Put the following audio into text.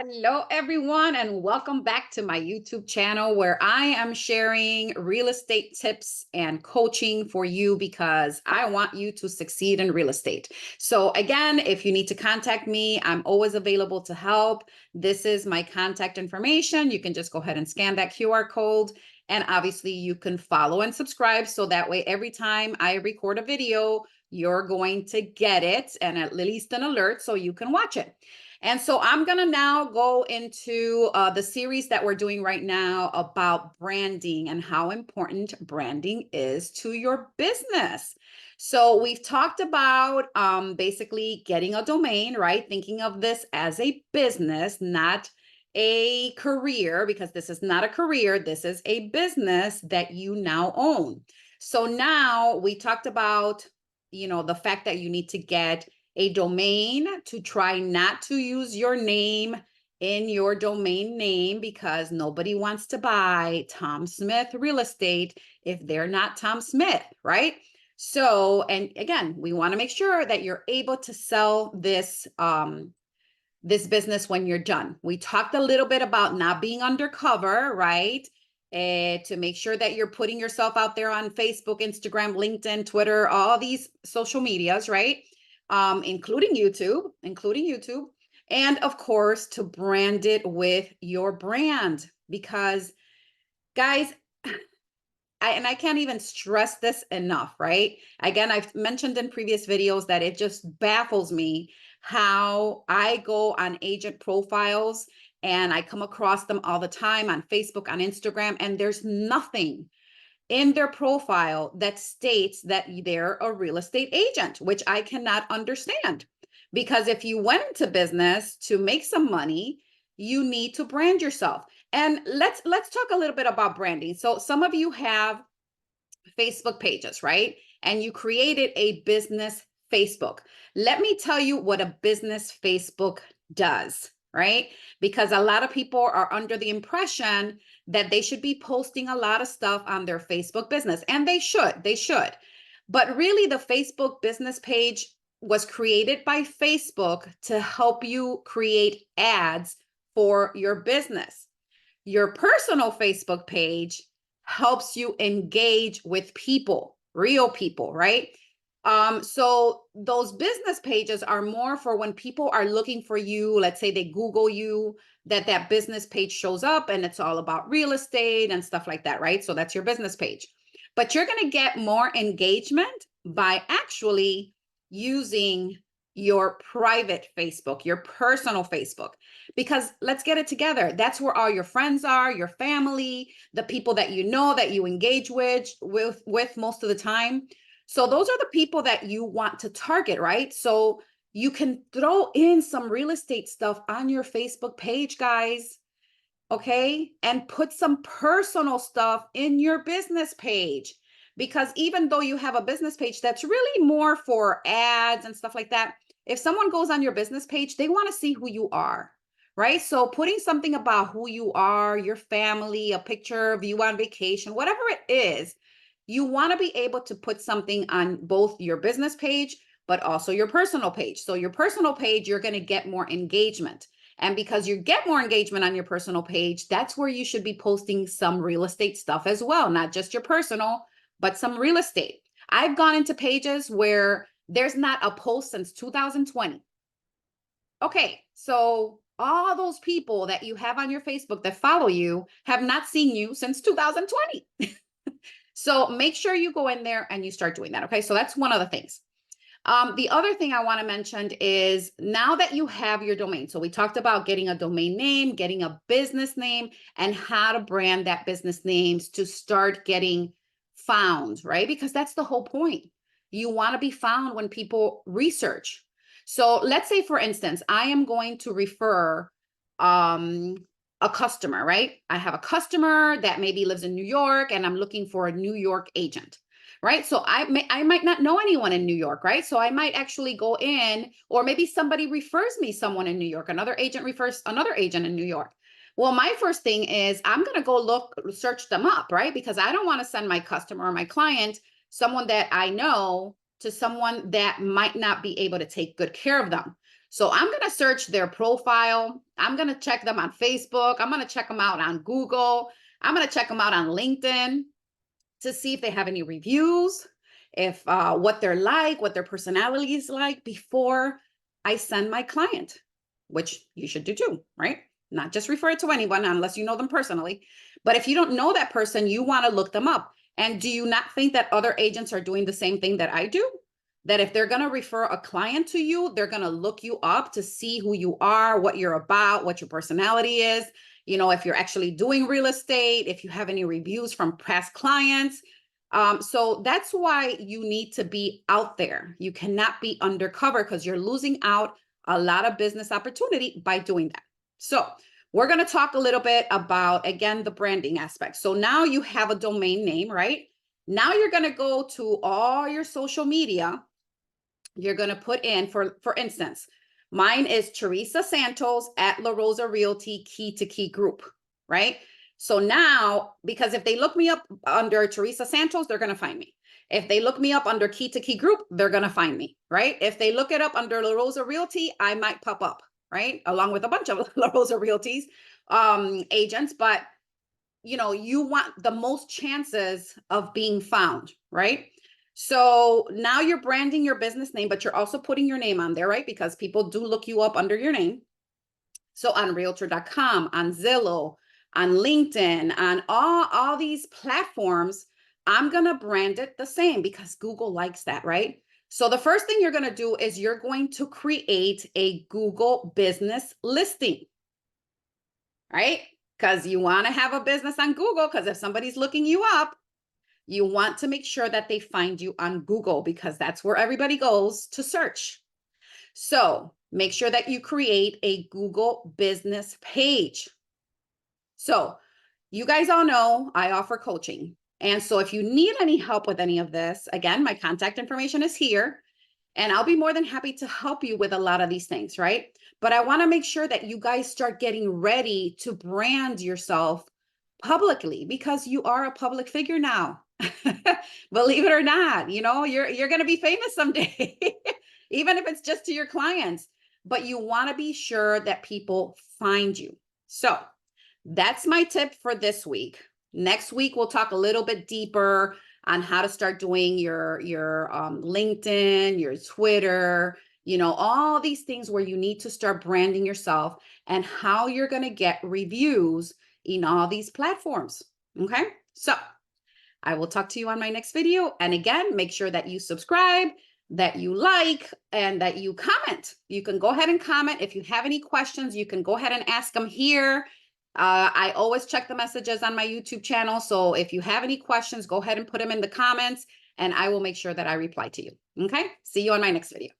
Hello, everyone, and welcome back to my YouTube channel where I am sharing real estate tips and coaching for you because I want you to succeed in real estate. So, again, if you need to contact me, I'm always available to help. This is my contact information. You can just go ahead and scan that QR code. And obviously, you can follow and subscribe so that way, every time I record a video, you're going to get it and at least an alert so you can watch it. And so I'm going to now go into the series that we're doing right now about branding and how important branding is to your business. So we've talked about basically getting a domain, right? Thinking of this as a business, not a career, because this is not a career. This is a business that you now own. So now we talked about, the fact that you need to get a domain, to try not to use your name in your domain name because nobody wants to buy Tom Smith real estate if they're not Tom Smith, right? So, and again, we want to make sure that you're able to sell this business when you're done. We talked a little bit about not being undercover, right? To make sure that you're putting yourself out there on Facebook, Instagram, LinkedIn, Twitter, all these social medias, right? Including YouTube, and of course, to brand it with your brand. Because, guys, I can't even stress this enough, right? Again, I've mentioned in previous videos that it just baffles me how I go on agent profiles and I come across them all the time on Facebook, on Instagram, and there's nothing in their profile that states that they're a real estate agent, which I cannot understand. Because if you went into business to make some money, you need to brand yourself. And let's talk a little bit about branding. So some of you have Facebook pages, right? And you created a business Facebook. Let me tell you what a business Facebook does, right? Because a lot of people are under the impression that they should be posting a lot of stuff on their Facebook business, and they should. But really, the Facebook business page was created by Facebook to help you create ads for your business. Your personal Facebook page helps you engage with people, real people, right? So those business pages are more for when people are looking for you. Let's say they Google you, that business page shows up and it's all about real estate and stuff like that, right? So that's your business page. But you're going to get more engagement by actually using your private Facebook, your personal Facebook, because let's get it together. That's where all your friends are, your family, the people that you know that you engage with most of the time. So those are the people that you want to target, right? So you can throw in some real estate stuff on your Facebook page, guys. Okay. And put some personal stuff in your business page. Because even though you have a business page that's really more for ads and stuff like that, if someone goes on your business page, they want to see who you are, right? So putting something about who you are, your family, a picture of you on vacation, whatever it is, you want to be able to put something on both your business page, but also your personal page. So your personal page, you're going to get more engagement. And because you get more engagement on your personal page, that's where you should be posting some real estate stuff as well, not just your personal, but some real estate. I've gone into pages where there's not a post since 2020. Okay, so all those people that you have on your Facebook that follow you have not seen you since 2020. So make sure you go in there and you start doing that. Okay, so that's one of the things. The other thing I want to mention is now that you have your domain. So we talked about getting a domain name, getting a business name, and how to brand that business names to start getting found, right? Because that's the whole point. You want to be found when people research. So let's say, for instance, I am going to refer a customer, right? I have a customer that maybe lives in New York and I'm looking for a New York agent. Right. So I might not know anyone in New York. Right. So I might actually go in, or maybe somebody refers me someone in New York. Another agent refers another agent in New York. Well, my first thing is I'm going to go search them up. Right. Because I don't want to send my customer or my client, someone that I know, to someone that might not be able to take good care of them. So I'm going to search their profile. I'm going to check them on Facebook. I'm going to check them out on Google. I'm going to check them out on LinkedIn to see if they have any reviews, if what they're like, what their personality is like before I send my client, which you should do too, right? Not just refer it to anyone unless you know them personally. But if you don't know that person, you want to look them up. And do you not think that other agents are doing the same thing that I do? That if they're going to refer a client to you, they're going to look you up to see who you are, what you're about, what your personality is. You know, if you're actually doing real estate, if you have any reviews from past clients. So that's why you need to be out there. You cannot be undercover because you're losing out a lot of business opportunity by doing that. So we're going to talk a little bit about, again, the branding aspect. So now you have a domain name, right? Now you're going to go to all your social media. You're going to put in, for instance, mine is Teresa Santos at La Rosa Realty Key to Key Group, right? So now, because if they look me up under Teresa Santos, they're going to find me. If they look me up under Key to Key Group, they're going to find me, right? If they look it up under La Rosa Realty, I might pop up, right? Along with a bunch of La Rosa Realties agents, but you know, you want the most chances of being found, right? So now you're branding your business name, but you're also putting your name on there, right? Because people do look you up under your name. So on realtor.com, on Zillow, on LinkedIn, on all these platforms, I'm going to brand it the same because Google likes that, right? So the first thing you're going to do is you're going to create a Google business listing, right? Because you want to have a business on Google, because if somebody's looking you up, you want to make sure that they find you on Google because that's where everybody goes to search. So make sure that you create a Google business page. So you guys all know I offer coaching. And so if you need any help with any of this, again, my contact information is here. And I'll be more than happy to help you with a lot of these things, right? But I want to make sure that you guys start getting ready to brand yourself publicly because you are a public figure now. Believe it or not, you know, you're going to be famous someday, even if it's just to your clients. But you want to be sure that people find you. So that's my tip for this week. Next week, we'll talk a little bit deeper on how to start doing your LinkedIn, your Twitter, you know, all these things where you need to start branding yourself and how you're going to get reviews in all these platforms. Okay. So I will talk to you on my next video. And again, make sure that you subscribe, that you like, and that you comment. You can go ahead and comment. If you have any questions, you can go ahead and ask them here. I always check the messages on my YouTube channel. So if you have any questions, go ahead and put them in the comments and I will make sure that I reply to you. Okay. See you on my next video.